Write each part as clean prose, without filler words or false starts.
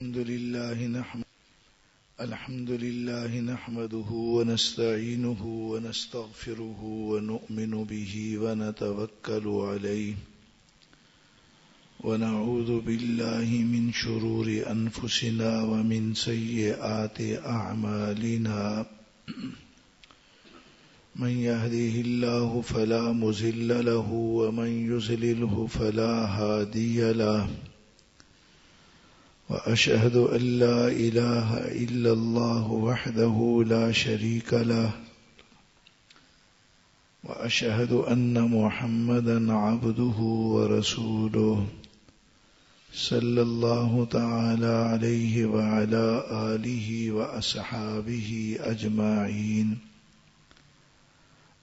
الحمد لله نحمده ونستعينه ونستغفره ونؤمن به ونتوكل عليه ونعوذ بالله من شرور أنفسنا ومن سيئات أعمالنا من يهده الله فلا مضل له ومن يضلله فلا هادي له وأشهد أن لا إله إلا الله وحده لا شريك له وأشهد أن محمدا عبده ورسوله صلى الله تعالى عليه وعلى آله وأصحابه أجمعين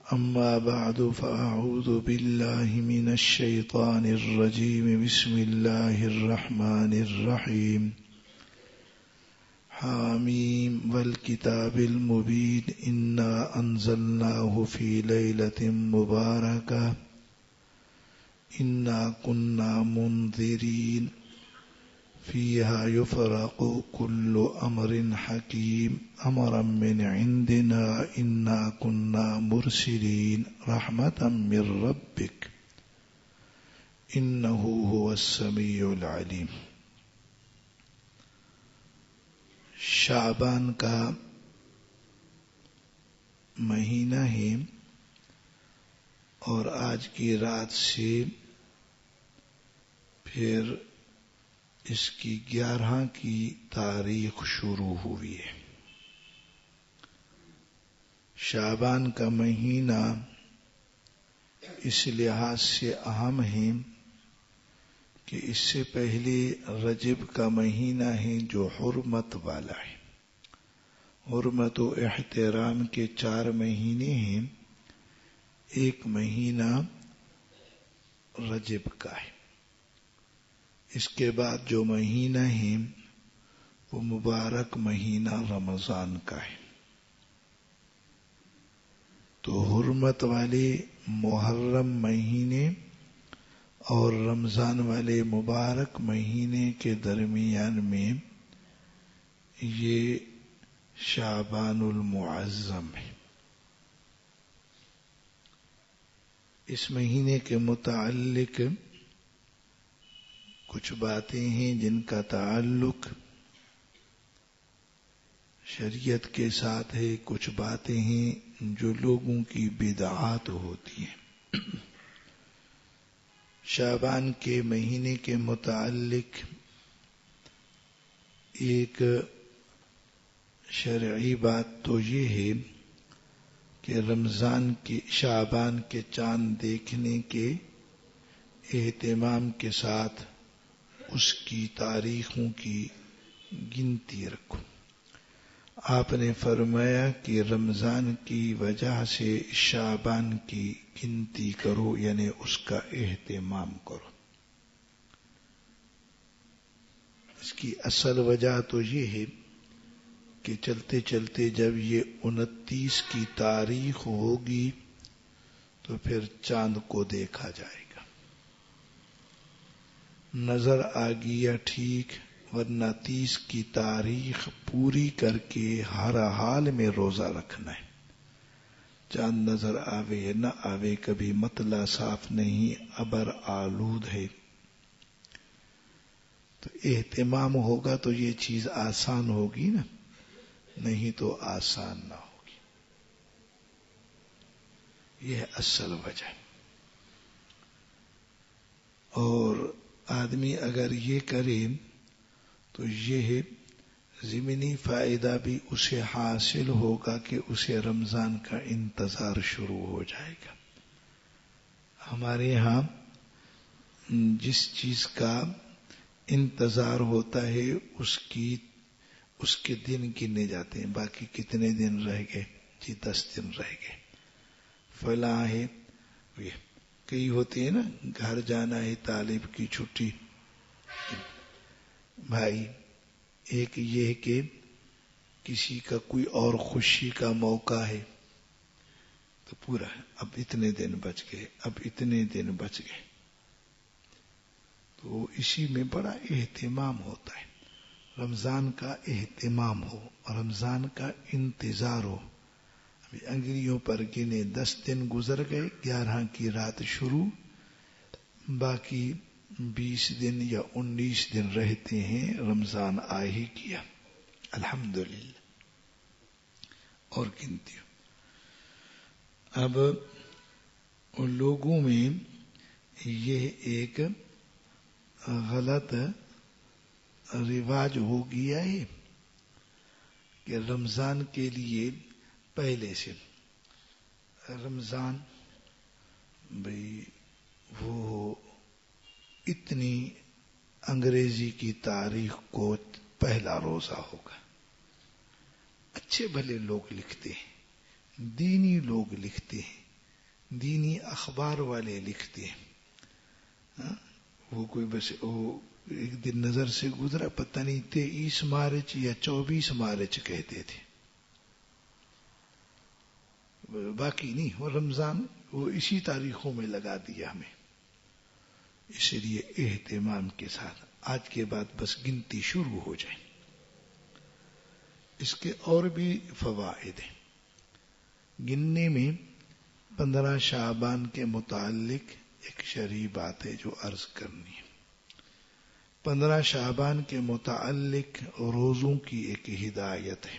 أما بعد فأعوذ بالله من الشيطان الرجيم بسم الله الرحمن الرحيم حاميم والكتاب المبين إنا أنزلناه في ليلة مباركة إنا كنا منذرين فيها يفرق كل أمر حكيم أمرا من عندنا إنا كنا مرسلين رحمة من ربك إنه هو السميع العليم. شعبان کا مہینہ ہے اور آج کی رات سے پھر اس کی 11 کی تاریخ شروع ہوئی ہے. شعبان کا مہینہ اس لحاظ سے اہم ہے کہ اس سے پہلے رجب کا مہینہ ہے جو حرمت والا ہے. حرمت و احترام کے 4 مہینے ہیں، ایک مہینہ رجب کا ہے. اس کے بعد جو مہینہ ہے وہ مبارک مہینہ رمضان کا ہے. تو حرمت والے محرم مہینے اور رمضان والے مبارک مہینے کے درمیان میں یہ شعبان المعظم ہے. اس مہینے کے متعلق کچھ باتیں ہیں جن کا تعلق شریعت کے ساتھ ہے، کچھ باتیں ہیں جو لوگوں کی بدعات ہوتی ہیں. شعبان کے مہینے کے متعلق ایک شرعی بات تو یہ ہے کہ رمضان کے شعبان کے چاند دیکھنے کے اہتمام کے ساتھ اس کی تاریخوں کی گنتی رکھو. آپ نے فرمایا کہ رمضان کی وجہ سے شعبان کی گنتی کرو، یعنی اس کا اہتمام کرو. اس کی اصل وجہ تو یہ ہے کہ چلتے چلتے جب یہ 29 کی تاریخ ہوگی تو پھر چاند کو دیکھا جائے گا. نظر آ گیا ٹھیک، ورنہ 30 کی تاریخ پوری کر کے ہر حال میں روزہ رکھنا ہے. چاند نظر آوے یا نہ آوے، کبھی مطلع صاف نہیں، ابر آلود ہے، تو اہتمام ہوگا تو یہ چیز آسان ہوگی نا، نہیں تو آسان نہ ہوگی. یہ اصل وجہ. اور آدمی اگر یہ کرے تو یہ ضمنی فائدہ بھی اسے حاصل ہوگا کہ اسے رمضان کا انتظار شروع ہو جائے گا. ہمارے ہاں جس چیز کا انتظار ہوتا ہے اس کے دن گنے جاتے ہیں. باقی کتنے دن رہ گئے؟ جی 10 دن رہ گئے. فلاں ہے، کئی ہوتے ہیں نا، گھر جانا ہے، طالب کی چھٹی. بھائی ایک یہ کہ کسی کا کوئی اور خوشی کا موقع ہے تو پورا اب اتنے دن بچ گئے، اب اتنے دن بچ گئے. تو اسی میں بڑا اہتمام ہوتا ہے. رمضان کا اہتمام ہو، رمضان کا انتظار ہو. ابھی انگلیوں پر گنے 10 دن گزر گئے، 11 کی رات شروع، باقی 20 دن یا 19 دن رہتے ہیں، رمضان آ ہی گیا الحمدللہ. اور گنتی اب ان لوگوں میں یہ ایک غلط رواج ہو گیا ہے کہ رمضان کے لیے پہلے سے رمضان بھئی وہ اتنی انگریزی کی تاریخ کو پہلا روزہ ہوگا. اچھے بھلے لوگ لکھتے ہیں، دینی لوگ لکھتے ہیں، دینی اخبار والے لکھتے ہیں. وہ کوئی بس وہ ایک دن نظر سے گزرا، پتہ نہیں 23 مارچ یا 24 مارچ کہتے تھے، باقی نہیں. وہ رمضان وہ اسی تاریخوں میں لگا دیا ہمیں. اس لیے اہتمام کے ساتھ آج کے بعد بس گنتی شروع ہو جائے. اس کے اور بھی فوائد ہیں. گننے میں 15 شعبان کے متعلق ایک شرعی بات ہے جو عرض کرنی ہے. 15 شعبان کے متعلق روزوں کی ایک ہدایت ہے.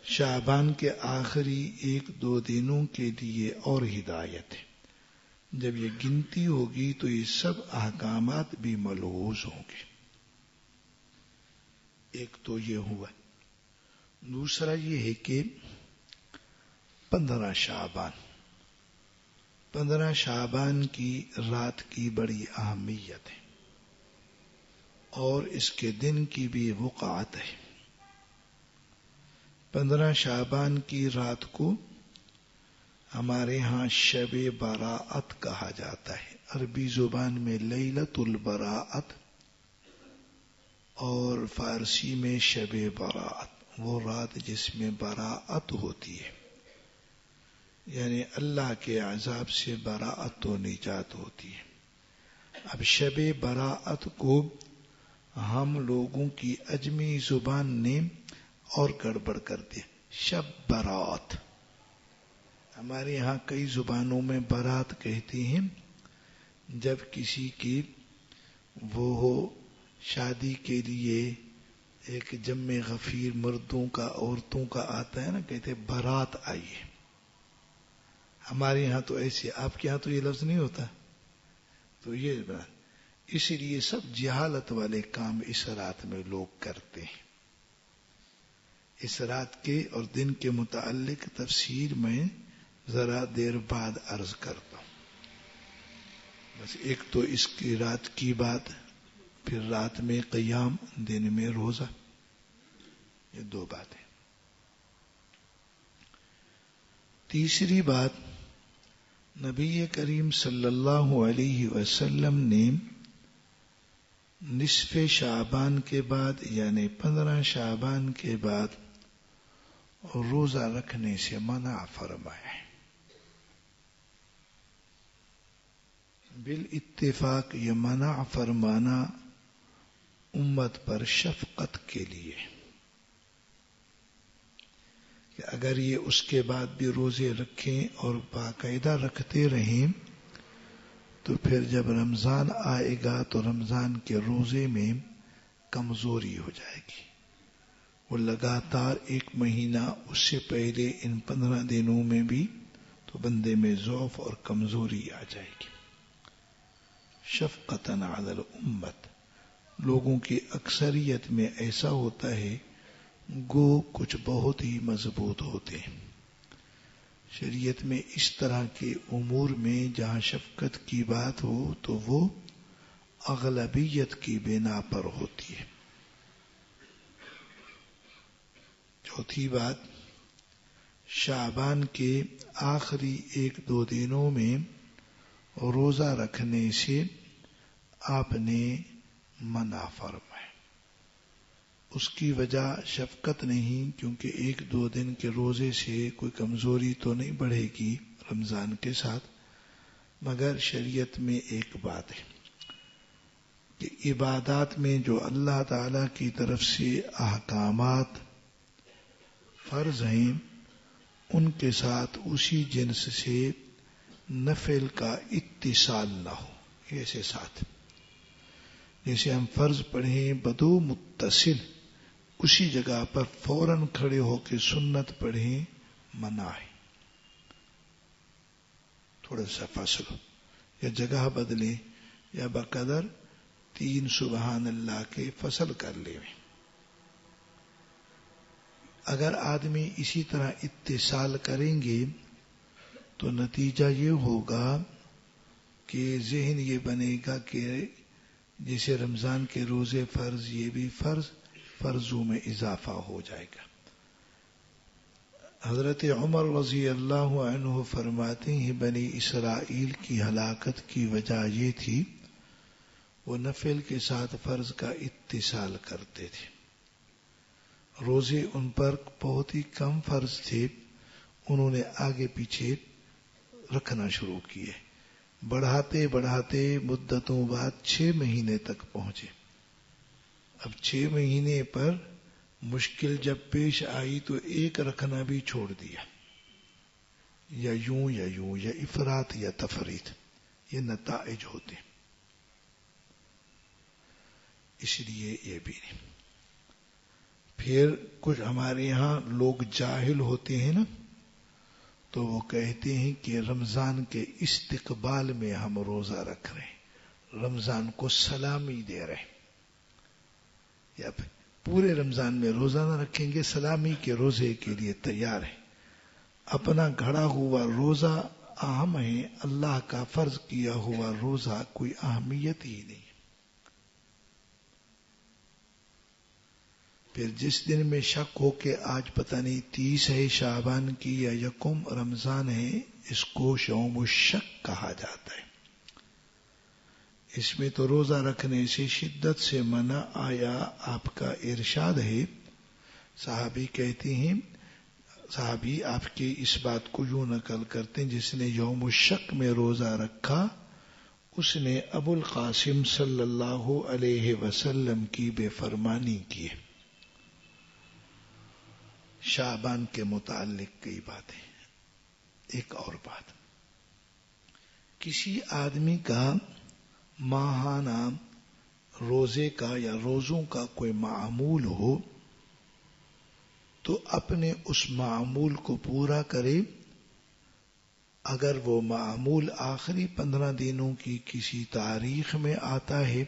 شعبان کے آخری 1-2 دنوں کے لیے اور ہدایت ہے. جب یہ گنتی ہوگی تو یہ سب احکامات بھی ملحوظ ہوں گے. ایک تو یہ ہوا. دوسرا یہ ہے کہ 15 شعبان کی رات کی بڑی اہمیت ہے اور اس کے دن کی بھی وقعت ہے. 15 شعبان کی رات کو ہمارے ہاں شب براءت کہا جاتا ہے. عربی زبان میں لیلۃ البراءت اور فارسی میں شب براءت، وہ رات جس میں براءت ہوتی ہے، یعنی اللہ کے عذاب سے براءت و نجات ہوتی ہے. اب شب براءت کو ہم لوگوں کی اجمی زبان نے اور گڑبڑ کر دیا، شب برات. ہمارے یہاں کئی زبانوں میں برات کہتے ہیں جب کسی کی وہ شادی کے لیے ایک جمع غفیر مردوں کا عورتوں کا آتا ہے نا، کہتے برات آئی ہے. ہمارے یہاں تو ایسے، آپ کے یہاں تو یہ لفظ نہیں ہوتا. تو یہ بات اسی لیے سب جہالت والے کام اس رات میں لوگ کرتے ہیں. اس رات کے اور دن کے متعلق تفسیر میں ذرا دیر بعد عرض کرتا ہوں. بس ایک تو اس کی رات کی بات، پھر رات میں قیام، دن میں روزہ، یہ 2 باتیں. تیسری بات، نبی کریم صلی اللہ علیہ وسلم نے نصف شعبان کے بعد یعنی 15 شعبان کے بعد روزہ رکھنے سے منع فرمایا ہے. بالاتفاق یہ منع فرمانا امت پر شفقت کے لیے کہ اگر یہ اس کے بعد بھی روزے رکھیں اور باقاعدہ رکھتے رہیں تو پھر جب رمضان آئے گا تو رمضان کے روزے میں کمزوری ہو جائے گی. وہ لگاتار 1 مہینہ اس سے پہلے ان 15 دنوں میں بھی تو بندے میں ضعف اور کمزوری آ جائے گی. شفقتاً علی الامت، لوگوں کی اکثریت میں ایسا ہوتا ہے گو کچھ بہت ہی مضبوط ہوتے ہیں. شریعت میں اس طرح کے امور میں جہاں شفقت کی بات ہو تو وہ اغلبیت کی بنا پر ہوتی ہے. چوتھی بات، شعبان کے آخری 1-2 دنوں میں روزہ رکھنے سے آپ نے منع فرمایا. اس کی وجہ شفقت نہیں، کیونکہ 1-2 دن کے روزے سے کوئی کمزوری تو نہیں بڑھے گی رمضان کے ساتھ، مگر شریعت میں ایک بات ہے، کہ عبادات میں جو اللہ تعالی کی طرف سے احکامات فرض ہیں ان کے ساتھ اسی جنس سے نفل کا اتصال نہ ہو. ایسے ساتھ جیسے ہم فرض پڑھیں بدو متصل اسی جگہ پر فوراً کھڑے ہو کے سنت پڑھیں منع ہے. تھوڑا سا فاصلہ یا جگہ بدلیں یا بقدر 3 سبحان اللہ کے فصل کر لیں. اگر آدمی اسی طرح اتصال کریں گے تو نتیجہ یہ ہوگا کہ ذہن یہ بنے گا کہ جیسے رمضان کے روزے فرض یہ بھی فرضوں میں اضافہ ہو جائے گا. حضرت عمر رضی اللہ عنہ فرماتے ہیں بنی اسرائیل کی ہلاکت کی وجہ یہ تھی وہ نفل کے ساتھ فرض کا اتصال کرتے تھے. روزے ان پر بہت ہی کم فرض تھے, انہوں نے آگے پیچھے رکھنا شروع کیے. بڑھاتے بڑھاتے مدتوں بعد 6 مہینے تک پہنچے. اب 6 مہینے پر مشکل جب پیش آئی تو ایک رکھنا بھی چھوڑ دیا, یا یوں یا افراط یا تفریط. یہ نتائج ہوتے, اس لیے یہ بھی نہیں. پھر کچھ ہمارے یہاں لوگ جاہل ہوتے ہیں نا, تو وہ کہتے ہیں کہ رمضان کے استقبال میں ہم روزہ رکھ رہے ہیں, رمضان کو سلامی دے رہے ہیں. یا پورے رمضان میں روزہ نہ رکھیں گے, سلامی کے روزے کے لیے تیار ہیں. اپنا گھڑا ہوا روزہ اہم ہے, اللہ کا فرض کیا ہوا روزہ کوئی اہمیت ہی نہیں. پھر جس دن میں شک ہو کہ آج پتہ نہیں 30 ہے شعبان کی یا یکم رمضان ہے, اس کو یوم الشک کہا جاتا ہے. اس میں تو روزہ رکھنے سے شدت سے منع آیا. آپ کا ارشاد ہے, صحابی کہتے ہیں, صحابی آپ کی اس بات کو یوں نقل کرتے ہیں, جس نے یوم الشک میں روزہ رکھا اس نے ابو القاسم صلی اللہ علیہ وسلم کی بے فرمانی کی. شعبان کے متعلق کئی باتیں. ایک اور بات, کسی آدمی کا ماہانہ روزے کا یا روزوں کا کوئی معمول ہو تو اپنے اس معمول کو پورا کرے. اگر وہ معمول آخری 15 دنوں کی کسی تاریخ میں آتا ہے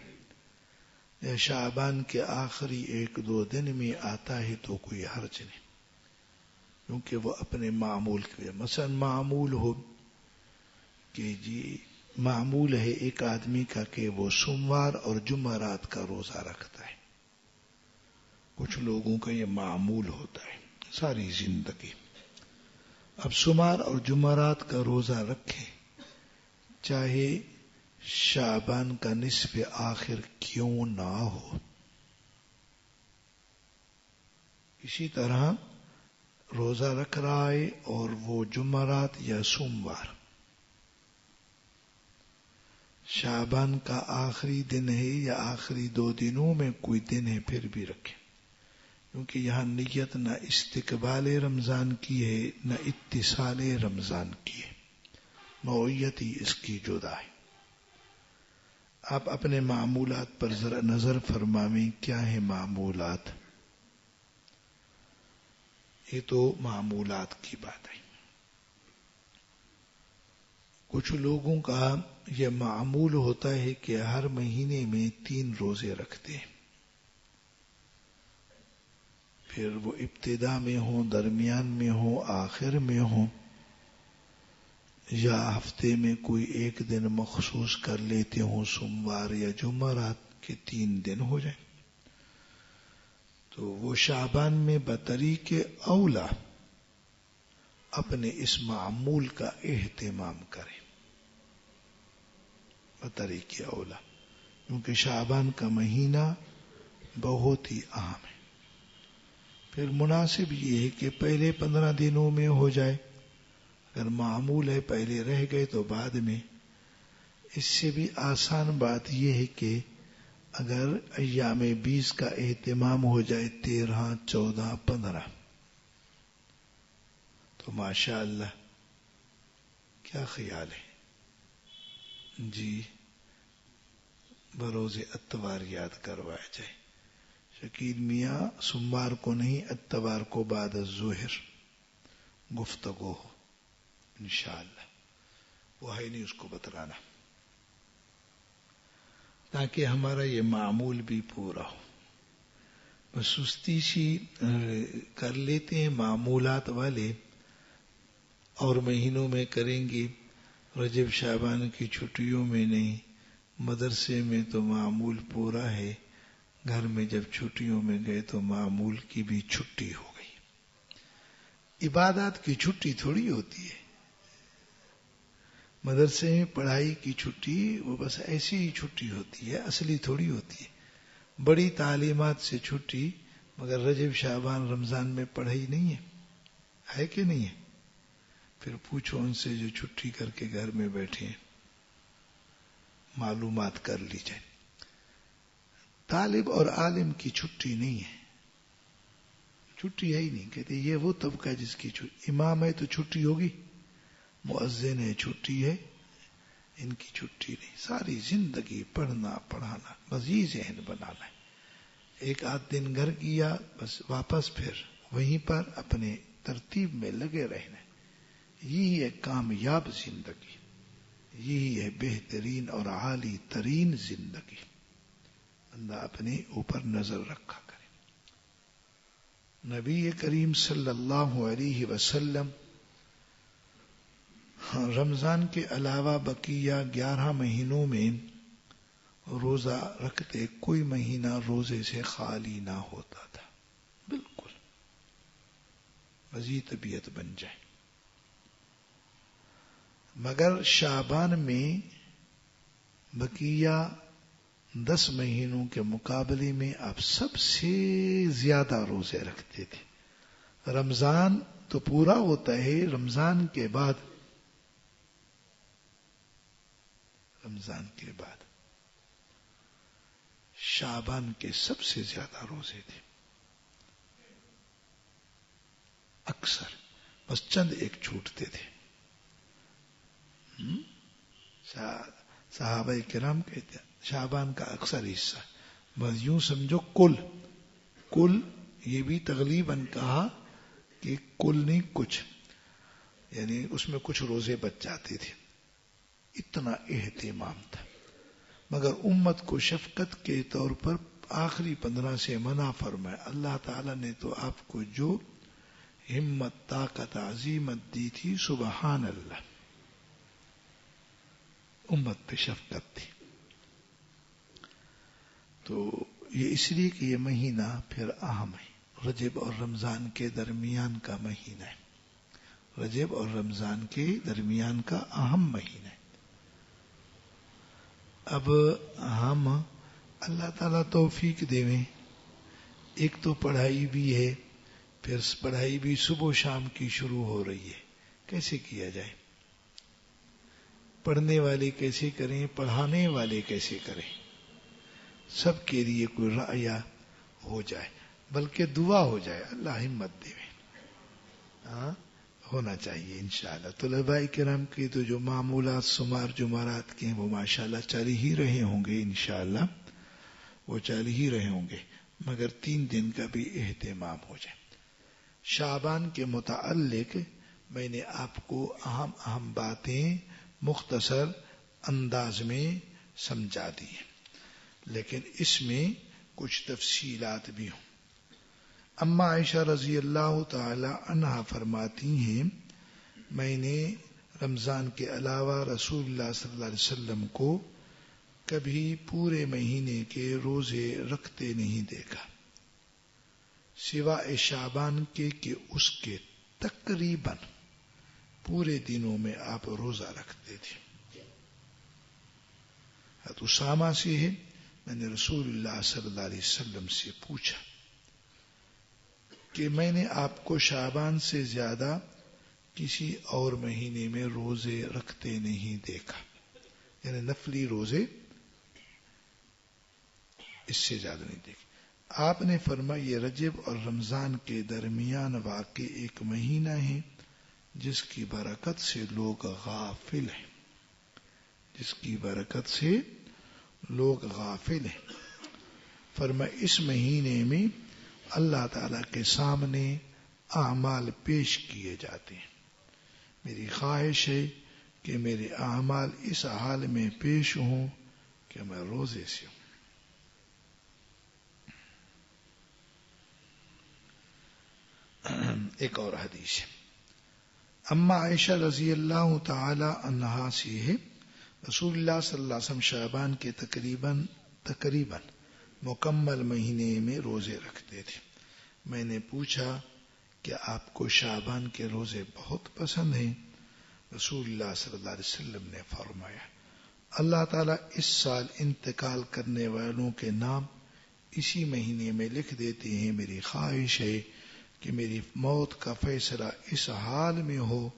یا شعبان کے آخری 1-2 دن میں آتا ہے تو کوئی حرج نہیں, کیونکہ وہ اپنے معمول کے. مثلا معمول ہو کہ جی معمول ہے ایک آدمی کا کہ وہ سوموار اور جمعرات کا روزہ رکھتا ہے. کچھ لوگوں کا یہ معمول ہوتا ہے ساری زندگی. اب سوموار اور جمعرات کا روزہ رکھے چاہے شعبان کا نصف آخر کیوں نہ ہو. اسی طرح روزہ رکھ رہا ہے اور وہ جمعرات یا سوموار شعبان کا آخری دن ہے یا آخری 2 دنوں میں کوئی دن ہے پھر بھی رکھے, کیونکہ یہاں نیت نہ استقبال رمضان کی ہے نہ اتصال رمضان کی ہے, نوعیت ہی اس کی جدا ہے. آپ اپنے معمولات پر ذرا نظر فرمائیں, کیا ہے معمولات؟ یہ تو معمولات کی بات ہے. کچھ لوگوں کا یہ معمول ہوتا ہے کہ ہر مہینے میں 3 روزے رکھتے ہیں. پھر وہ ابتدا میں ہوں, درمیان میں ہوں, آخر میں ہوں, یا ہفتے میں کوئی ایک دن مخصوص کر لیتے ہوں, سوموار یا جمعرات کے 3 دن ہو جائیں. تو وہ شعبان میں بطریق اولا اپنے اس معمول کا اہتمام کریں, بطریق اولا, کیونکہ شعبان کا مہینہ بہت ہی اہم ہے. پھر مناسب یہ ہے کہ پہلے 15 دنوں میں ہو جائے. اگر معمول ہے پہلے رہ گئے تو بعد میں. اس سے بھی آسان بات یہ ہے کہ اگر ایام 20 کا اہتمام ہو جائے 13, 14, 15 تو ماشاء اللہ کیا خیال ہے جی بروز اتوار یاد کروایا جائے. شکیل میاں سوموار کو نہیں اتوار کو بعد الظہر گفتگو ہو انشاءاللہ. وہ ہے نہیں اس کو بتلانا تاکہ ہمارا یہ معمول بھی پورا ہو. بس سستی سی کر لیتے ہیں معمولات والے اور مہینوں میں کریں گے رجب شعبان کی چھٹیوں میں نہیں. مدرسے میں تو معمول پورا ہے گھر میں جب چھٹیوں میں گئے تو معمول کی بھی چھٹی ہو گئی. عبادات کی چھٹی تھوڑی ہوتی ہے. مدرسے میں پڑھائی کی چھٹی وہ بس ایسی ہی چھٹی ہوتی ہے اصلی تھوڑی ہوتی ہے. بڑی تعلیمات سے چھٹی مگر رجب شعبان رمضان میں پڑھائی نہیں ہے کہ نہیں ہے؟ پھر پوچھو ان سے جو چھٹی کر کے گھر میں بیٹھے ہیں معلومات کر لی جائے. طالب اور عالم کی چھٹی نہیں ہے چھٹی ہے ہی نہیں. کہتے یہ وہ طبقہ جس کی چھٹی. امام ہے تو چھٹی ہوگی مؤذن ہے چھٹی ہے ان کی چھٹی نہیں. ساری زندگی پڑھنا پڑھانا بس یہ ذہن بنانا ہے. ایک آدھ دن گھر کیا بس واپس پھر وہیں پر اپنے ترتیب میں لگے رہنا. یہی ہے کامیاب زندگی یہی ہے بہترین اور عالی ترین زندگی. بندہ اپنے اوپر نظر رکھا کرے. نبی کریم صلی اللہ علیہ وسلم رمضان کے علاوہ بقیہ 11 مہینوں میں روزہ رکھتے. کوئی مہینہ روزے سے خالی نہ ہوتا تھا بالکل مزید طبیعت بن جائے. مگر شعبان میں بقیہ 10 مہینوں کے مقابلے میں آپ سب سے زیادہ روزے رکھتے تھے. رمضان تو پورا ہوتا ہے رمضان کے بعد شعبان کے سب سے زیادہ روزے تھے اکثر. بس چند ایک چھوٹتے تھے. صحابہ کرام کہتے ہیں شعبان کا اکثر حصہ بس یوں سمجھو کل یہ بھی تغلیباً کہا کہ کل نہیں کچھ یعنی اس میں کچھ روزے بچ جاتے تھے. اتنا اہتمام تھا. مگر امت کو شفقت کے طور پر آخری 15 سے منع فرمایا. اللہ تعالیٰ نے تو آپ کو جو ہمت طاقت عزیمت دی تھی سبحان اللہ امت پہ شفقت تھی. تو یہ اس لیے کہ یہ مہینہ پھر اہم ہے. رجب اور رمضان کے درمیان کا مہینہ ہے. رجب اور رمضان کے درمیان کا اہم مہینہ ہے. اب ہم اللہ تعالیٰ توفیق دیں. ایک تو پڑھائی بھی ہے پھر پڑھائی بھی صبح و شام کی شروع ہو رہی ہے. کیسے کیا جائے؟ پڑھنے والے کیسے کریں پڑھانے والے کیسے کریں؟ سب کے لیے کوئی رعایا ہو جائے بلکہ دعا ہو جائے. اللہ ہمت دے. ہونا چاہیے انشاءاللہ. طلباء کرام کی تو جو معمولات شمار جمعرات کے ہیں وہ ماشاءاللہ چل ہی رہے ہوں گے انشاءاللہ وہ چل ہی رہے ہوں گے مگر 3 دن کا بھی اہتمام ہو جائے. شعبان کے متعلق میں نے آپ کو اہم باتیں مختصر انداز میں سمجھا دی ہیں لیکن اس میں کچھ تفصیلات بھی ہوں. اما عائشہ رضی اللہ تعالی عنہا فرماتی ہیں میں نے رمضان کے علاوہ رسول اللہ صلی اللہ علیہ وسلم کو کبھی پورے مہینے کے روزے رکھتے نہیں دیکھا سوائے شعبان کے کہ اس کے تقریباً پورے دنوں میں آپ روزہ رکھتے تھے. حضرت اسامہ سے ہے میں نے رسول اللہ صلی اللہ علیہ وسلم سے پوچھا کہ میں نے آپ کو شعبان سے زیادہ کسی اور مہینے میں روزے رکھتے نہیں دیکھا یعنی نفلی روزے اس سے زیادہ نہیں دیکھیں. آپ نے فرمایا یہ رجب اور رمضان کے درمیان واقع ایک مہینہ ہے جس کی برکت سے لوگ غافل ہیں، جس کی برکت سے لوگ غافل ہیں. فرمایا اس مہینے میں اللہ تعالی کے سامنے اعمال پیش کیے جاتے ہیں. میری خواہش ہے کہ میرے اعمال اس حال میں پیش ہوں کہ میں روزے سے ہوں. ایک اور حدیث ہے اما عائشہ رضی اللہ تعالی عنہا سے ہے رسول اللہ صلی اللہ علیہ وسلم شعبان کے تقریباً مکمل مہینے میں روزے رکھتے تھے. میں نے پوچھا کہ آپ کو شعبان کے روزے بہت پسند ہیں؟ رسول اللہ صلی اللہ علیہ وسلم نے فرمایا اللہ تعالیٰ اس سال انتقال کرنے والوں کے نام اسی مہینے میں لکھ دیتے ہیں. میری خواہش ہے کہ میری موت کا فیصلہ اس حال میں ہو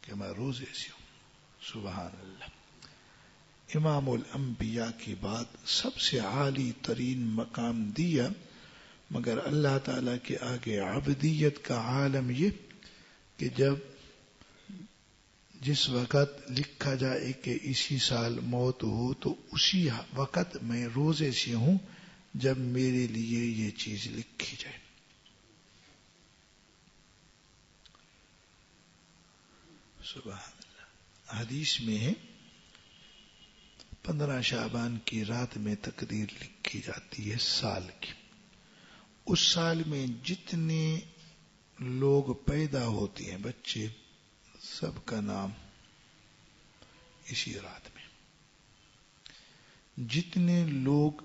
کہ میں روزے سے ہوں. سبحان اللہ. امام الانبیاء کی بات سب سے عالی ترین مقام دیا، مگر اللہ تعالیٰ کے آگے عبدیت کا عالم یہ کہ جس وقت لکھا جائے کہ اسی سال موت ہو تو اسی وقت میں روزے سے ہوں جب میرے لیے یہ چیز لکھی جائے. سبحان اللہ. حدیث میں ہے 15 شعبان کی رات میں تقدیر لکھی جاتی ہے سال کی. اس سال میں جتنے لوگ پیدا ہوتے ہیں بچے، سب کا نام اسی رات میں. جتنے لوگ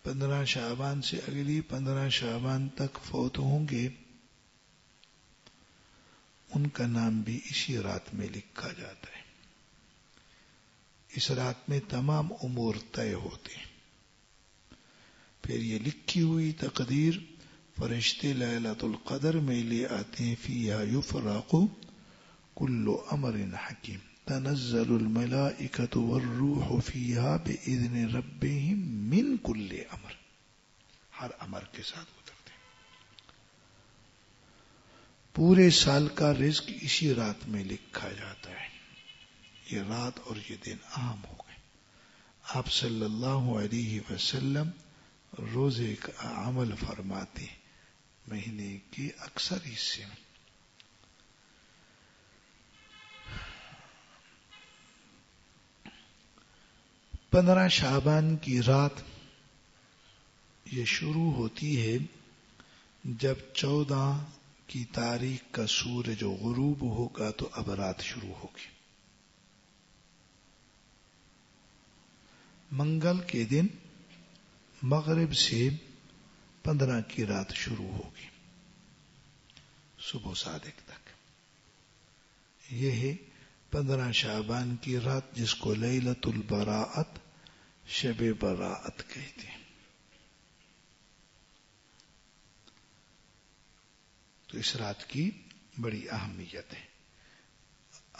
15 شعبان سے اگلی 15 شعبان تک فوت ہوں گے ان کا نام بھی اسی رات میں لکھا جاتا ہے. اس رات میں تمام امور طے ہوتے ہیں. پھر یہ لکھی ہوئی تقدیر فرشتے لیلۃ القدر میں لے آتے ہیں. فیہا یفرق کل امر حکیم تنزل الملائکۃ والروح فیہا باذن ربہم من کل امر. ہر امر کے ساتھ اترتے ہیں. پورے سال کا رزق اسی رات میں لکھا جاتا ہے. یہ رات اور یہ دن عام ہو گئے. آپ صلی اللہ علیہ وسلم روزے کا عمل فرماتے مہینے کے اکثر حصے میں. پندرہ شعبان کی رات یہ شروع ہوتی ہے جب 14 کی تاریخ کا سورج غروب ہوگا تو اب رات شروع ہوگی. منگل کے دن مغرب سے 15 کی رات شروع ہوگی صبح صادق تک. یہ ہے 15 شعبان کی رات جس کو لیلۃ البراءت، شب براءت کہتے ہیں. تو اس رات کی بڑی اہمیت ہے.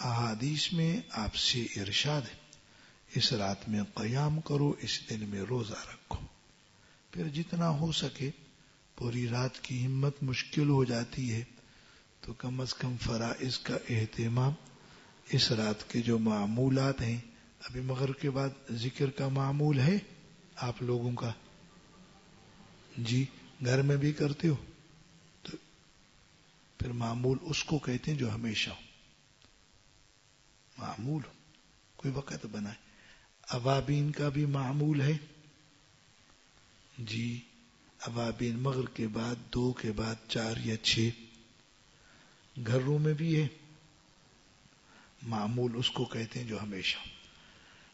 احادیث میں آپ سے ارشاد ہے اس رات میں قیام کرو، اس دن میں روزہ رکھو. پھر جتنا ہو سکے پوری رات کی ہمت مشکل ہو جاتی ہے تو کم از کم فرائض کا اہتمام، اس رات کے جو معمولات ہیں. ابھی مغرب کے بعد ذکر کا معمول ہے آپ لوگوں کا؟ جی گھر میں بھی کرتے ہو؟ تو پھر معمول اس کو کہتے ہیں جو ہمیشہ ہو. معمول کوئی وقت بنائے. اوابین کا بھی معمول ہے. جی اوابین مغرب کے بعد 2 کے بعد 4 یا 6. گھروں میں بھی ہے معمول، اس کو کہتے ہیں جو ہمیشہ.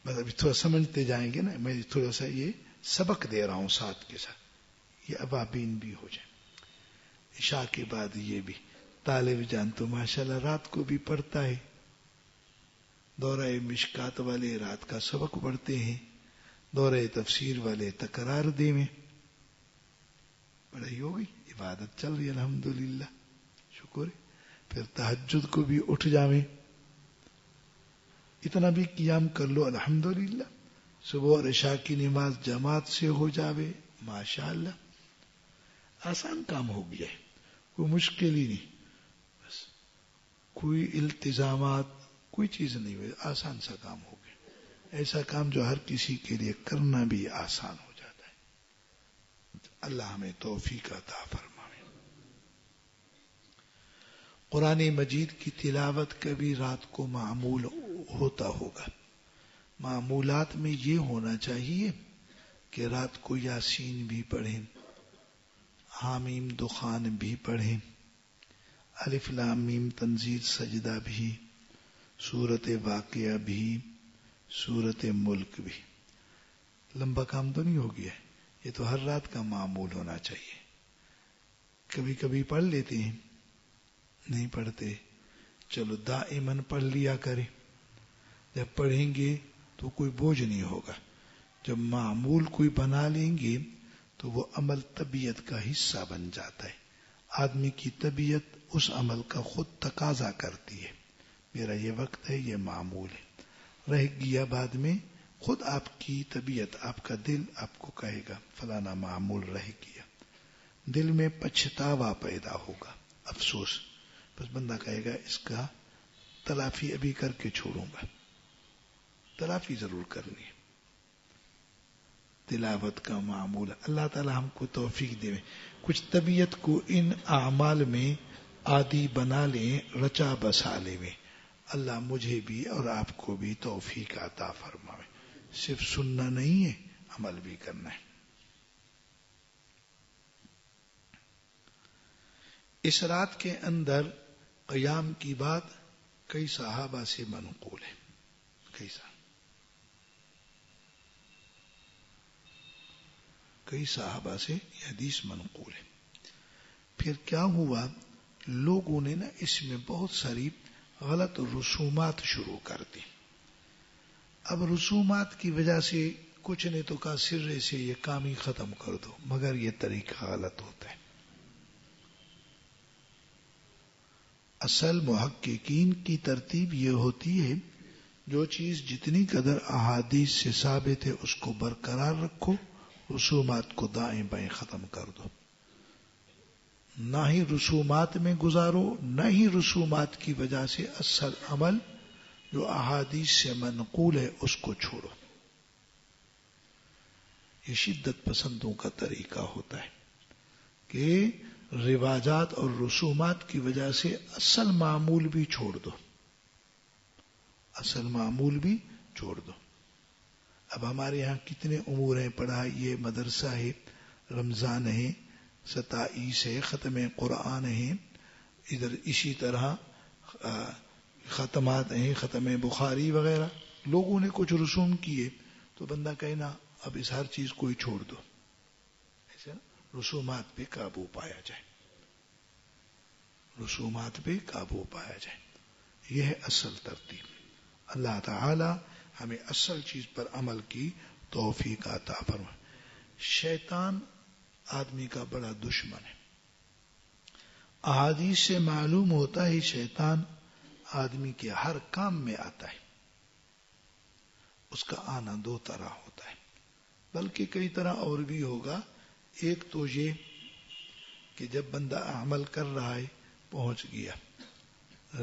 بس ابھی تھوڑا سمجھتے جائیں گے نا، میں تھوڑا سا یہ سبق دے رہا ہوں ساتھ کے ساتھ. یہ اوابین بھی ہو جائے. عشاء کے بعد یہ بھی. طالب جان تو ماشاءاللہ رات کو بھی پڑھتا ہے. دورہ مشکات والے رات کا سبق پڑھتے ہیں. دورہ تفسیر والے تکرار دے میں پڑھائی ہو گئی. عبادت چل رہی ہے الحمدللہ، شکر ہے. پھر تہجد کو بھی اٹھ جاویں، اتنا بھی قیام کر لو الحمدللہ. صبح اور عشاء کی نماز جماعت سے ہو جاوے، ماشاءاللہ آسان کام ہو گیا ہے، کوئی مشکل ہی نہیں، بس کوئی التزامات کوئی چیز نہیں ہوئی، آسان سا کام ہو گیا، ایسا کام جو ہر کسی کے لیے کرنا بھی آسان ہو جاتا ہے۔ اللہ ہمیں توفیق عطا فرمائے۔ قرآن مجید کی تلاوت کبھی رات کو معمول ہوتا ہوگا، معمولات میں یہ ہونا چاہیے کہ رات کو یاسین بھی پڑھیں، حامیم دخان بھی پڑھیں، الف لام میم تنزیل سجدہ بھی، سورت واقعہ بھی، سورت ملک بھی۔ لمبا کام تو نہیں ہو گیا، یہ تو ہر رات کا معمول ہونا چاہیے۔ کبھی کبھی پڑھ لیتے ہیں، نہیں پڑھتے، چلو دائماً پڑھ لیا کریں، جب پڑھیں گے تو کوئی بوجھ نہیں ہوگا، جب معمول کوئی بنا لیں گے تو وہ عمل طبیعت کا حصہ بن جاتا ہے، آدمی کی طبیعت اس عمل کا خود تقاضا کرتی ہے، میرا یہ وقت ہے، یہ معمول ہے، رہ گیا بعد میں خود آپ کی طبیعت، آپ کا دل آپ کو کہے گا فلانا معمول رہ گیا، دل میں پچھتاوا پیدا ہوگا، افسوس، بس بندہ کہے گا اس کا تلافی ابھی کر کے چھوڑوں گا، تلافی ضرور کرنی ہے۔ تلاوت کا معمول، اللہ تعالی ہم کو توفیق دے، کچھ طبیعت کو ان اعمال میں عادی بنا لیں، رچا بسا لیں، اللہ مجھے بھی اور آپ کو بھی توفیق عطا فرمائے، صرف سننا نہیں ہے، عمل بھی کرنا ہے۔ اس رات کے اندر قیام کی بات کئی صحابہ سے منقول ہے، کئی صحابہ سے یہ حدیث منقول ہے۔ پھر کیا ہوا، لوگوں نے اس میں بہت ساری غلط رسومات شروع کر دی۔ اب رسومات کی وجہ سے کچھ نے تو کہا سرے سے یہ کام ہی ختم کر دو، مگر یہ طریقہ غلط ہوتا ہے۔ اصل محققین کی ترتیب یہ ہوتی ہے، جو چیز جتنی قدر احادیث سے ثابت ہے اس کو برقرار رکھو، رسومات کو دائیں بائیں ختم کر دو، نہ ہی رسومات میں گزارو، نہ ہی رسومات کی وجہ سے اصل عمل جو احادیث سے منقول ہے اس کو چھوڑو۔ یہ شدت پسندوں کا طریقہ ہوتا ہے کہ رواجات اور رسومات کی وجہ سے اصل معمول بھی چھوڑ دو، اصل معمول بھی چھوڑ دو۔ اب ہمارے یہاں کتنے امور ہیں، پڑھائی ہے، مدرسہ ہے، رمضان ہے، ستائیس ہے، ختم قرآن ہے، ادھر اسی طرح ختمات ہیں، ختم بخاری وغیرہ، لوگوں نے کچھ رسوم کیے تو بندہ کہنا اب اس ہر چیز کو ہی چھوڑ دو، ایسا رسومات پہ قابو پایا جائے، رسومات پہ قابو پایا جائے، یہ ہے اصل ترتیب۔ اللہ تعالی ہمیں اصل چیز پر عمل کی توفیق عطا فرمائے۔ شیطان آدمی کا بڑا دشمن ہے، احادیث سے معلوم ہوتا ہے شیطان آدمی کے ہر کام میں آتا ہے، اس کا آنا دو طرح ہوتا ہے، بلکہ کئی طرح اور بھی ہوگا۔ ایک تو یہ کہ جب بندہ عمل کر رہا ہے پہنچ گیا،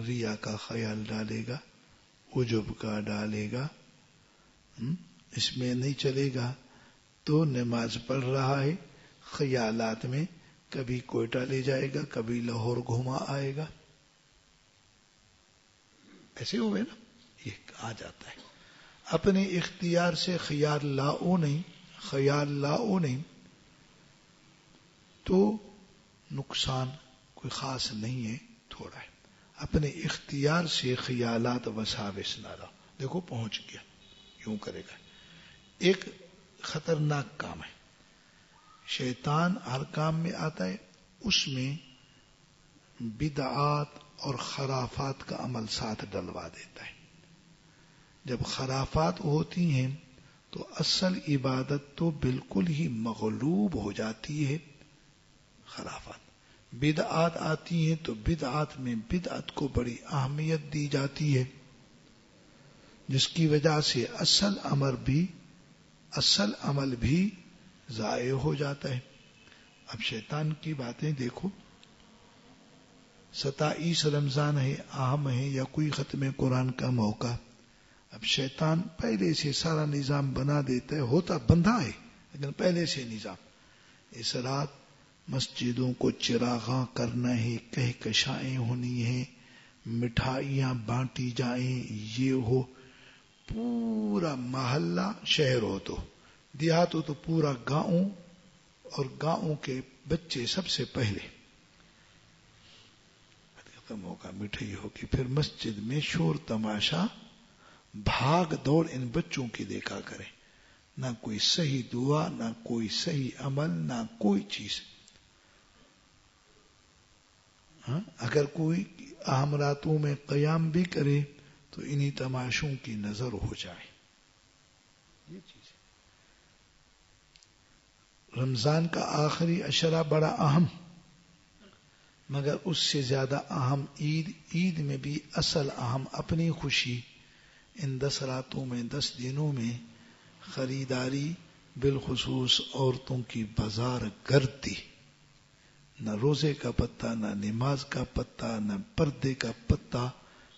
ریا کا خیال ڈالے گا، عجب کا ڈالے گا، اس میں نہیں چلے گا، تو نماز پڑھ رہا ہے، خیالات میں کبھی کوئٹہ لے جائے گا، کبھی لاہور گھما آئے گا، ایسے ہوئے نا، یہ آ جاتا ہے۔ اپنے اختیار سے خیال لاؤ نہیں تو نقصان کوئی خاص نہیں ہے، تھوڑا ہے۔ اپنے اختیار سے خیالات وساوس نہ لاؤ، دیکھو پہنچ گیا، یوں کرے گا۔ ایک خطرناک کام ہے، شیطان ہر کام میں آتا ہے، اس میں بدعات اور خرافات کا عمل ساتھ ڈلوا دیتا ہے۔ جب خرافات ہوتی ہیں تو اصل عبادت تو بالکل ہی مغلوب ہو جاتی ہے، خرافات۔ بدعات آتی ہیں تو بدعات میں بدعت کو بڑی اہمیت دی جاتی ہے، جس کی وجہ سے اصل امر بھی اصل عمل بھی ضائع ہو جاتا ہے. اب شیطان کی باتیں دیکھو، 27 رمضان ہے، اہم ہے، یا کوئی ختم قرآن کا موقع. اب شیطان پہلے سے سارا نظام بنا دیتا ہے، ہوتا بندہ ہے لیکن پہلے سے نظام. اس رات مسجدوں کو چراغاں کرنا ہے، کہکشائیں ہونی ہیں، مٹھائیاں بانٹی جائیں، یہ ہو. پورا محلہ، شہر ہو تو دیہات ہو تو پورا گاؤں، اور گاؤں کے بچے سب سے پہلے ختم ہوگا، مٹھائی ہوگی. پھر مسجد میں شور تماشا، بھاگ دوڑ ان بچوں کی دیکھا کریں. نہ کوئی صحیح دعا، نہ کوئی صحیح عمل، نہ کوئی چیز. اگر کوئی اہم راتوں میں قیام بھی کرے تو انہی تماشوں کی نظر ہو جائے. یہ چیز ہے. رمضان کا آخری عشرہ بڑا اہم، مگر اس سے زیادہ اہم عید. عید میں بھی اصل اہم اپنی خوشی. ان 10 راتوں میں، 10 دنوں میں خریداری، بالخصوص عورتوں کی بازار گردی. نہ روزے کا پتہ، نہ نماز کا پتہ، نہ پردے کا پتہ.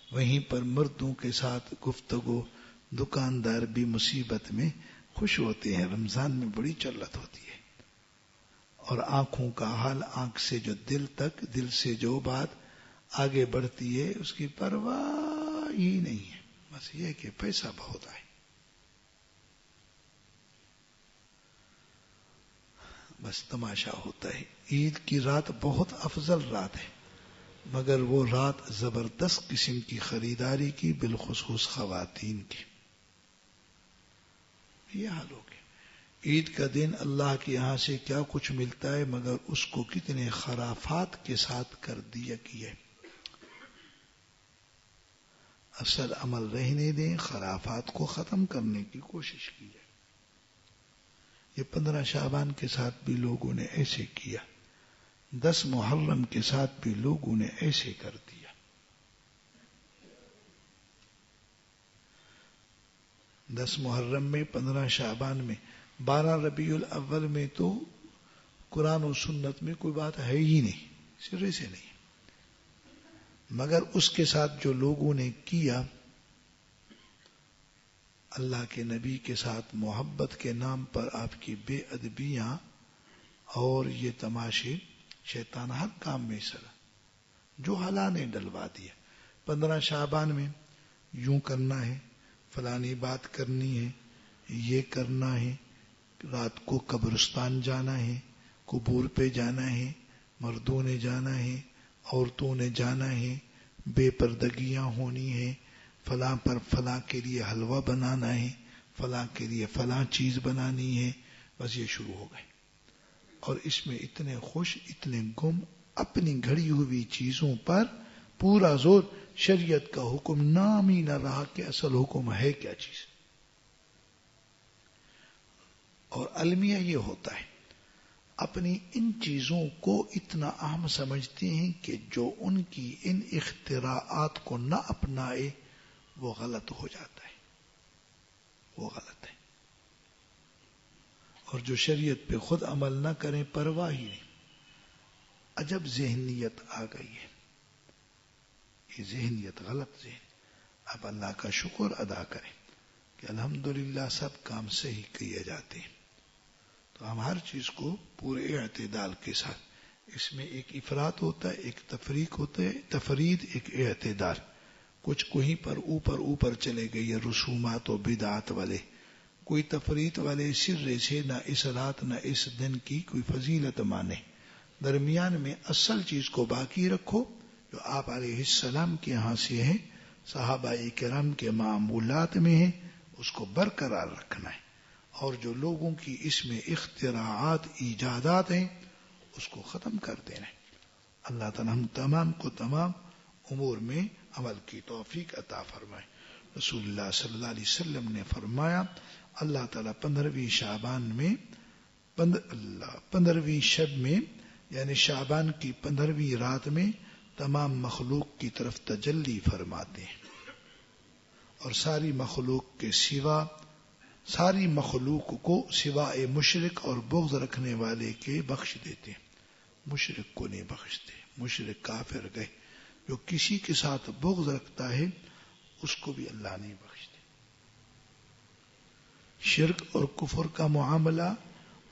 وہیں پر مردوں کے ساتھ گفتگو. دکاندار بھی مصیبت میں خوش ہوتے ہیں. رمضان میں بڑی چلت ہوتی ہے. اور آنکھوں کا حال، آنکھ سے جو دل تک، دل سے جو بات آگے بڑھتی ہے اس کی پرواہ ہی نہیں ہے. بس یہ کہ پیسہ بہت آئے. بس تماشا ہوتا ہے. عید کی رات بہت افضل رات ہے، مگر وہ رات زبردست قسم کی خریداری کی، بالخصوص خواتین کی. یہ حال ہو گیا. عید کا دن اللہ کے یہاں سے کیا کچھ ملتا ہے، مگر اس کو کتنے خرافات کے ساتھ کر دیا گیا. اصل عمل رہنے دیں، خرافات کو ختم کرنے کی کوشش کی جائے. یہ 15 شعبان کے ساتھ بھی لوگوں نے ایسے کیا، 10 محرم کے ساتھ بھی لوگوں نے ایسے کر دیا. 10 محرم میں، 15 شعبان میں، 12 ربیع الاول میں تو قرآن و سنت میں کوئی بات ہے ہی نہیں، سرے سے نہیں. مگر اس کے ساتھ جو لوگوں نے کیا، اللہ کے نبی کے ساتھ محبت کے نام پر آپ کی بے ادبیاں اور یہ تماشے، شیطان ہر کام میں سر جو حلا نے ڈلوا دیا. 15 شعبان میں یوں کرنا ہے، فلانی بات کرنی ہے، یہ کرنا ہے، رات کو قبرستان جانا ہے، قبور پہ جانا ہے، مردوں نے جانا ہے، عورتوں نے جانا ہے، بے پردگیاں ہونی ہے، فلاں پر فلاں کے لیے حلوہ بنانا ہے، فلاں کے لیے فلاں چیز بنانی ہے. بس یہ شروع ہو گئے. اور اس میں اتنے خوش، اتنے گم، اپنی گھڑی ہوئی چیزوں پر پورا زور. شریعت کا حکم نام ہی نہ رہا کہ اصل حکم ہے کیا چیز. اور المیہ یہ ہوتا ہے، اپنی ان چیزوں کو اتنا اہم سمجھتے ہیں کہ جو ان کی ان اختراعات کو نہ اپنائے وہ غلط ہو جاتا ہے، وہ غلط ہے. اور جو شریعت پہ خود عمل نہ کریں، پرواہ ہی نہیں. عجب ذہنیت آ گئی ہے، یہ ذہنیت غلط ذہن. اب اللہ کا شکر ادا کریں کہ الحمدللہ سب کام صحیح کیے جاتے ہیں. تو ہم ہر چیز کو پورے اعتدال کے ساتھ، اس میں ایک افراط ہوتا ہے، ایک تفریق ہوتا ہے، تفرید، ایک اعتدال. کچھ کہیں پر اوپر چلے گئے، یہ رسومات و بدعات والے، کوئی تفریط والے سرے سے نہ اس رات نہ اس دن کی کوئی فضیلت مانے. درمیان میں اصل چیز کو باقی رکھو جو آپ علیہ السلام کے یہاں سے ہے، صحابہ کرام کے معمولات میں ہے، اس کو برقرار رکھنا ہے. اور جو لوگوں کی اس میں اختراعات، ایجادات ہیں، اس کو ختم کر دینا ہے. اللہ تعالیٰ ہم تمام کو تمام امور میں عمل کی توفیق عطا فرمائے. رسول اللہ صلی اللہ علیہ وسلم نے فرمایا، اللہ تعالیٰ 15ویں شعبان میں 15ویں شب میں، یعنی شعبان کی 15ویں رات میں تمام مخلوق کی طرف تجلی فرماتے ہیں. اور ساری مخلوق کے سوا ساری مخلوق کو سوائے مشرک اور بغض رکھنے والے کے بخش دیتے ہیں. مشرک کو نہیں بخشتے. مشرک کافر گئے، جو کسی کے ساتھ بغض رکھتا ہے اس کو بھی اللہ نہیں بخشتے. شرک اور کفر کا معاملہ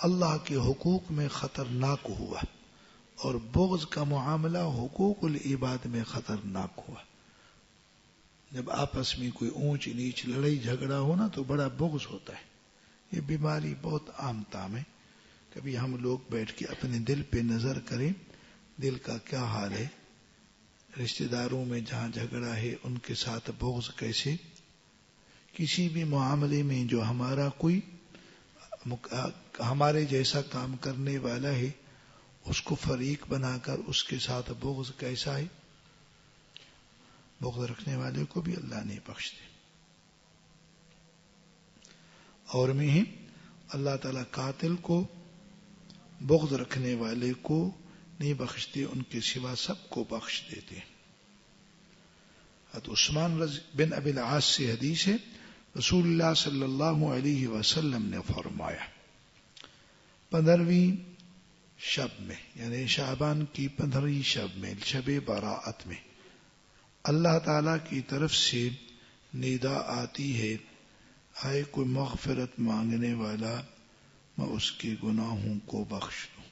اللہ کے حقوق میں خطرناک ہوا، اور بغض کا معاملہ حقوق العباد میں خطرناک ہوا. جب آپس میں کوئی اونچ نیچ لڑائی جھگڑا ہو نا تو بڑا بغض ہوتا ہے. یہ بیماری بہت عام تام ہے. کبھی ہم لوگ بیٹھ کے اپنے دل پہ نظر کریں، دل کا کیا حال ہے. رشتہ داروں میں جہاں جھگڑا ہے ان کے ساتھ بغض کیسے. کسی بھی معاملے میں جو ہمارا کوئی ہمارے جیسا کام کرنے والا ہے اس کو فریق بنا کر اس کے ساتھ بغض کیسا ہے. بغض رکھنے والے کو بھی اللہ نہیں بخشتے. اور میں ہی اللہ تعالیٰ قاتل کو، بغض رکھنے والے کو نہیں بخشتے، ان کے سوا سب کو بخش دیتے. حضرت عثمان بن ابی العاص سے حدیث ہے، رسول اللہ صلی اللہ علیہ وسلم نے فرمایا 15ویں شب میں، یعنی شعبان کی 15ویں شب میں، شب براءت میں، اللہ تعالی کی طرف سے ندا آتی ہے، آئے کوئی مغفرت مانگنے والا میں اس کے گناہوں کو بخش دوں.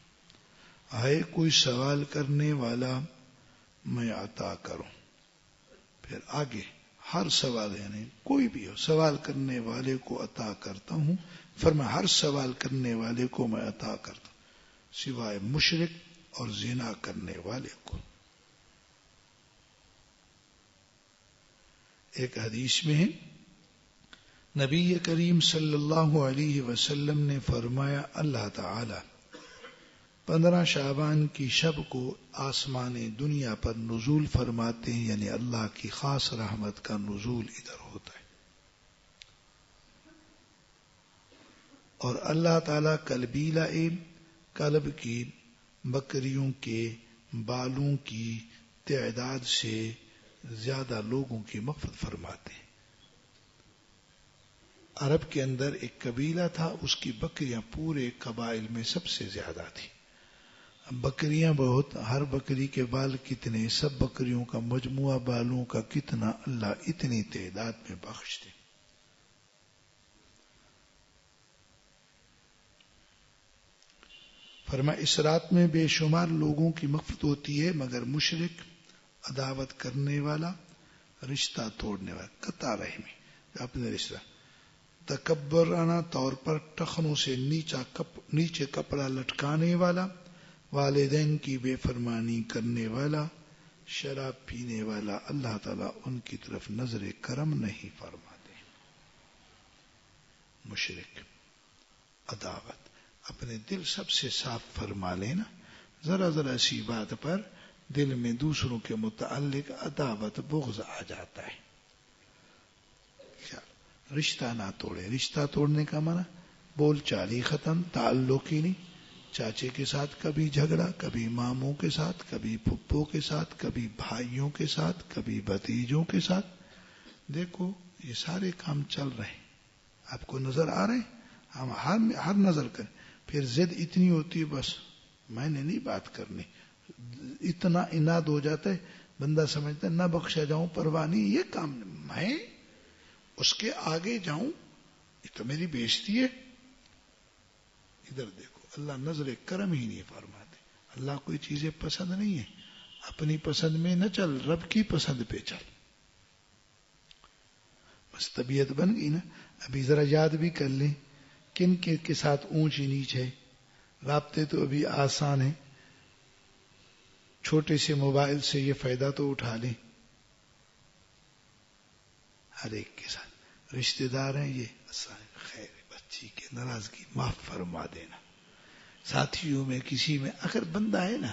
آئے کوئی سوال کرنے والا میں عطا کروں. پھر آگے ہر سوال، یعنی کوئی بھی ہو سوال کرنے والے کو عطا کرتا ہوں. فرمایا ہر سوال کرنے والے کو میں عطا کرتا ہوں سوائے مشرک اور زنا کرنے والے کو. ایک حدیث میں ہے نبی کریم صلی اللہ علیہ وسلم نے فرمایا اللہ تعالی 15 شعبان کی شب کو آسمان دنیا پر نزول فرماتے ہیں، یعنی اللہ کی خاص رحمت کا نزول ادھر ہوتا ہے. اور اللہ تعالیٰ کلب کی بکریوں کے بالوں کی تعداد سے زیادہ لوگوں کی مغفرت فرماتے ہیں. عرب کے اندر ایک قبیلہ تھا، اس کی بکریاں پورے قبائل میں سب سے زیادہ تھی. بکریاں بہت، ہر بکری کے بال کتنے، سب بکریوں کا مجموعہ بالوں کا کتنا، اللہ اتنی تعداد میں بخش دے. فرمایا اس رات میں بے شمار لوگوں کی مغفرت ہوتی ہے مگر مشرک، عداوت کرنے والا، رشتہ توڑنے والا، قطع رحمی، اپنے رشتہ، تکبرانہ طور پر ٹخنوں سے نیچے کپڑا لٹکانے والا، والدین کی بے فرمانی کرنے والا، شراب پینے والا، اللہ تعالیٰ ان کی طرف نظر کرم نہیں فرماتے. مشرک، عداوت، اپنے دل سب سے صاف فرما لینا. ذرا سی بات پر دل میں دوسروں کے متعلق عداوت بغض آ جاتا ہے. رشتہ نہ توڑے. رشتہ توڑنے کا معنی بول چال ہی ختم، تعلق ہی نہیں. چاچے کے ساتھ کبھی جھگڑا، کبھی ماموں کے ساتھ، کبھی پھپھو کے ساتھ، کبھی بھائیوں کے ساتھ، کبھی بھتیجوں کے ساتھ. دیکھو یہ سارے کام چل رہے ہیں، آپ کو نظر آ رہے ہیں. ہم ہر نظر کریں. پھر ضد اتنی ہوتی ہے بس میں نے نہیں بات کرنی، اتنا اناد ہو جاتا ہے بندہ سمجھتا ہے نہ بخشا جاؤں پرواہ نہیں، یہ کام میں اس کے آگے جاؤں یہ تو میری بےزتی ہے. ادھر دیکھو اللہ نظر کرم ہی نہیں فرماتے. اللہ کوئی چیزیں پسند نہیں ہے، اپنی پسند میں نہ چل، رب کی پسند پہ چل. بس طبیعت بن گئی نا. ابھی ذرا یاد بھی کر لیں کن کے ساتھ اونچ نیچ ہے. رابطے تو ابھی آسان ہے، چھوٹے سے موبائل سے یہ فائدہ تو اٹھا لیں. ہر ایک کے ساتھ رشتہ دار ہیں، یہ خیر بچی کی ناراضگی معاف فرما دینا. ساتھیوں میں کسی میں اگر بندہ ہے نا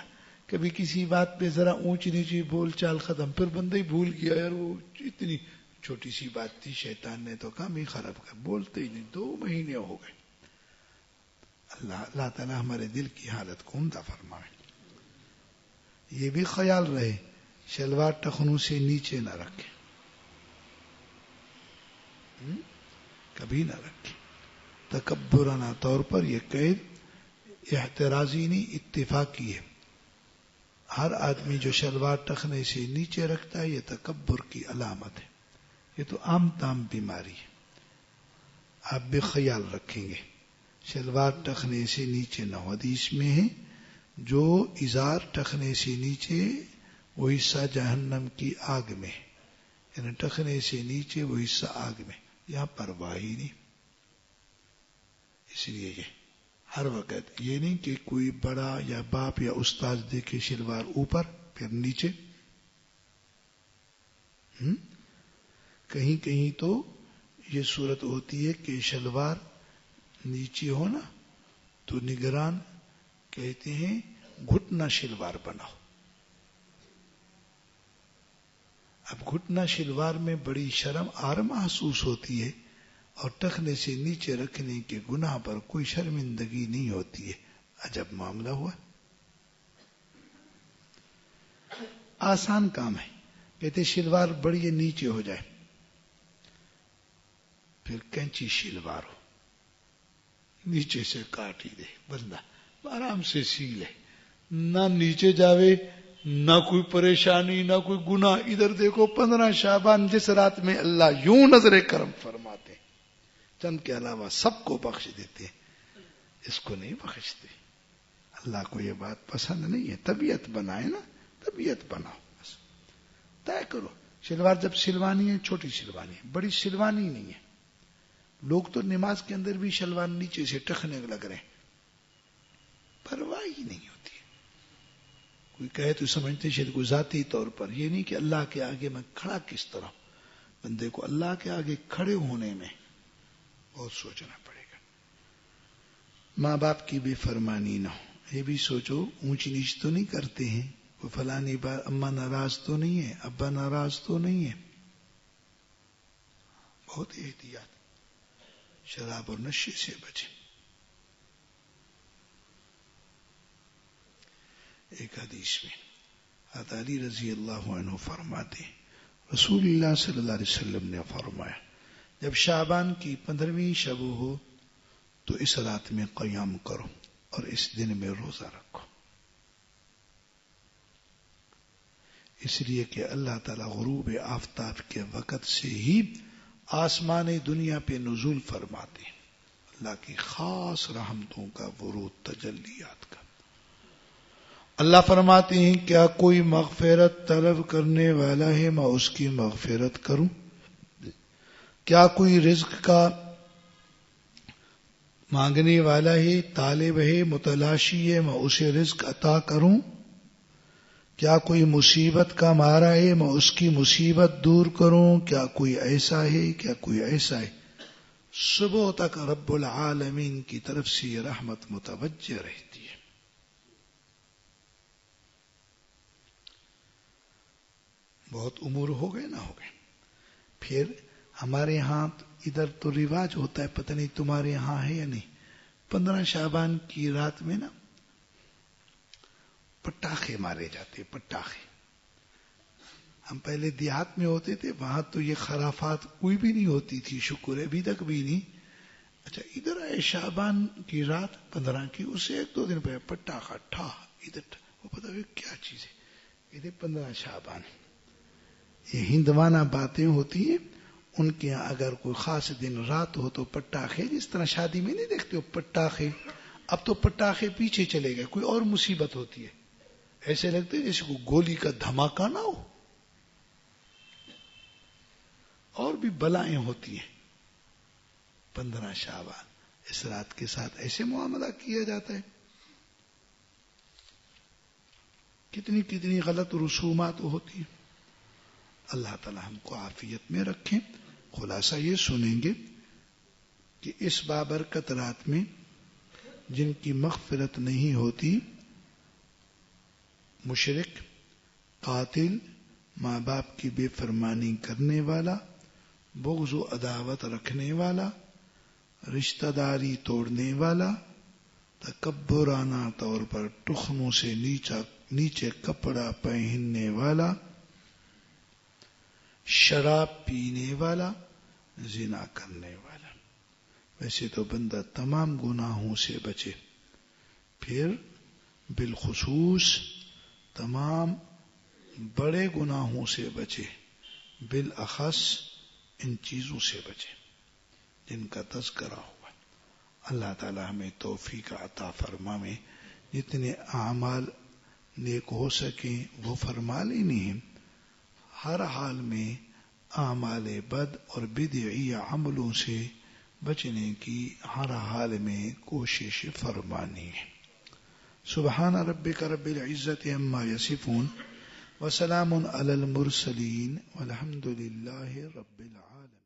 کبھی کسی بات پہ ذرا اونچ نیچی بول چال ختم، پھر بندہ ہی بھول گیا یار وہ اتنی چھوٹی سی بات تھی، شیطان نے تو کام ہی خراب کر، بولتے ہی نہیں. 2 مہینے ہو گئے. اللہ تعالیٰ ہمارے دل کی حالت کو عمدہ فرمائے. یہ بھی خیال رہے شلوار ٹخنوں سے نیچے نہ رکھے، کبھی نہ رکھے. تکبرانہ طور پر یہ قید احترازی نہیں اتفاقی ہے. ہر آدمی جو شلوار ٹخنے سے نیچے رکھتا ہے یہ تکبر کی علامت ہے. یہ تو عام تام بیماری ہے. آپ بھی خیال رکھیں گے شلوار ٹخنے سے نیچے نہ. حدیث میں ہے جو ازار ٹخنے سے نیچے وہ حصہ جہنم کی آگ میں ہے. یعنی ٹخنے سے نیچے وہ حصہ آگ میں. یہاں پرواہ ہی نہیں. اس لیے یہ ہر وقت یہ نہیں کہ کوئی بڑا یا باپ یا استاد دیکھے شلوار اوپر پھر نیچے. کہیں کہیں تو یہ صورت ہوتی ہے کہ شلوار نیچے ہو نا تو نگران کہتے ہیں گھٹنا شلوار بناؤ. اب گھٹنا شلوار میں بڑی شرم آر محسوس ہوتی ہے اور ٹخنے سے نیچے رکھنے کے گناہ پر کوئی شرمندگی نہیں ہوتی ہے. عجب معاملہ ہوا. آسان کام ہے. کہتے شلوار بڑی نیچے ہو جائے پھر کینچی شلوار ہو نیچے سے کاٹ ہی دے بندہ آرام سے سی لے. نہ نیچے جاوے نہ کوئی پریشانی نہ کوئی گناہ. ادھر دیکھو 15 شعبان جس رات میں اللہ یوں نظر کرم فرماتے ہیں چند کے علاوہ سب کو بخش دیتے ہیں. اس کو نہیں بخشتے. اللہ کو یہ بات پسند نہیں ہے. طبیعت بنائے نا طبیعت بناؤ بس طے کرو. شلوار جب سلوانی ہے چھوٹی سلوانی ہے بڑی سلوانی نہیں ہے. لوگ تو نماز کے اندر بھی شلوار نیچے سے ٹخنے لگ رہے ہیں. پرواہ ہی نہیں ہوتی ہے. کوئی کہے تو سمجھتے شاید کوئی ذاتی طور پر. یہ نہیں کہ اللہ کے آگے میں کھڑا کس طرح. بندے کو اللہ کے آگے کھڑے ہونے میں بہت سوچنا پڑے گا. ماں باپ کی بے فرمانی نہ ہو. یہ بھی سوچو اونچ نیچ تو نہیں کرتے ہیں. وہ فلانی بار اماں ناراض تو نہیں ہے ابا ناراض تو نہیں ہے. بہت احتیاط. شراب اور نشے سے بچے. ایک حدیث میں حضرت علی رضی اللہ عنہ فرماتے رسول اللہ صلی اللہ علیہ وسلم نے فرمایا جب شعبان کی 15ویں شب ہو تو اس رات میں قیام کرو اور اس دن میں روزہ رکھو. اس لیے کہ اللہ تعالی غروب آفتاب کے وقت سے ہی آسمان دنیا پہ نزول فرماتے ہیں. اللہ کی خاص رحمتوں کا ورود تجلیات کا. اللہ فرماتے ہیں کیا کوئی مغفرت طلب کرنے والا ہے میں اس کی مغفرت کروں. کیا کوئی رزق کا مانگنے والا ہے طالب ہے متلاشی ہے میں اسے رزق عطا کروں. کیا کوئی مصیبت کا مارا ہے میں اس کی مصیبت دور کروں. کیا کوئی ایسا ہے کیا کوئی ایسا ہے. صبح تک رب العالمین کی طرف سے یہ رحمت متوجہ رہتی ہے. بہت امور ہو گئے نہ ہو گئے. پھر ہمارے ہاں ادھر تو رواج ہوتا ہے پتہ نہیں تمہارے یہاں ہے یا نہیں. 15 شعبان کی رات میں نا پٹاخے مارے جاتے. پٹاخے ہم پہلے دیہات میں ہوتے تھے وہاں تو یہ خرافات کوئی بھی نہیں ہوتی تھی. شکر ہے ابھی تک بھی نہیں. اچھا ادھر آئے شعبان کی رات 15 کی اس سے 1-2 دن پہلے پٹاخہ ٹھا ادھر وہ پتہ ہے کیا چیز ہے. ادھر 15 شعبان یہ ہندوانہ باتیں ہوتی ہیں. ان کے یہاں اگر کوئی خاص دن رات ہو تو پٹاخے جس طرح شادی میں نہیں دیکھتے ہو پٹاخے. اب تو پٹاخے پیچھے چلے گئے. کوئی اور مصیبت ہوتی ہے ایسے لگتے جیسے کوئی گولی کا دھماکہ نہ ہو. اور بھی بلائیں ہوتی ہیں. 15 شعبان اس رات کے ساتھ ایسے معاملہ کیا جاتا ہے. کتنی کتنی غلط رسومات ہوتی ہیں. اللہ تعالی ہم کو عافیت میں رکھیں. خلاصہ یہ سنیں گے کہ اس بابرکت رات میں جن کی مغفرت نہیں ہوتی مشرک قاتل ماں باپ کی بے فرمانی کرنے والا بغض و عداوت رکھنے والا رشتہ داری توڑنے والا تکبرانہ طور پر ٹخنوں سے نیچے کپڑا پہننے والا شراب پینے والا زنا کرنے والا ویسے تو بندہ تمام گناہوں سے بچے، پھر بالخصوص تمام بڑے گناہوں سے بچے، بالاخص ان چیزوں سے بچے جن کا تذکرہ ہوا۔ اللہ تعالی ہمیں توفیق عطا فرمائے، جتنے اعمال نیک ہو سکیں وہ فرما لینی ہیں، ہر حال میں اعمال بد اور بدعی عملوں سے بچنے کی ہر حال میں کوشش فرمانی ہے۔ سبحان ربک رب العزت عما یصفون وسلام علی المرسلین والحمد للہ رب العالمین۔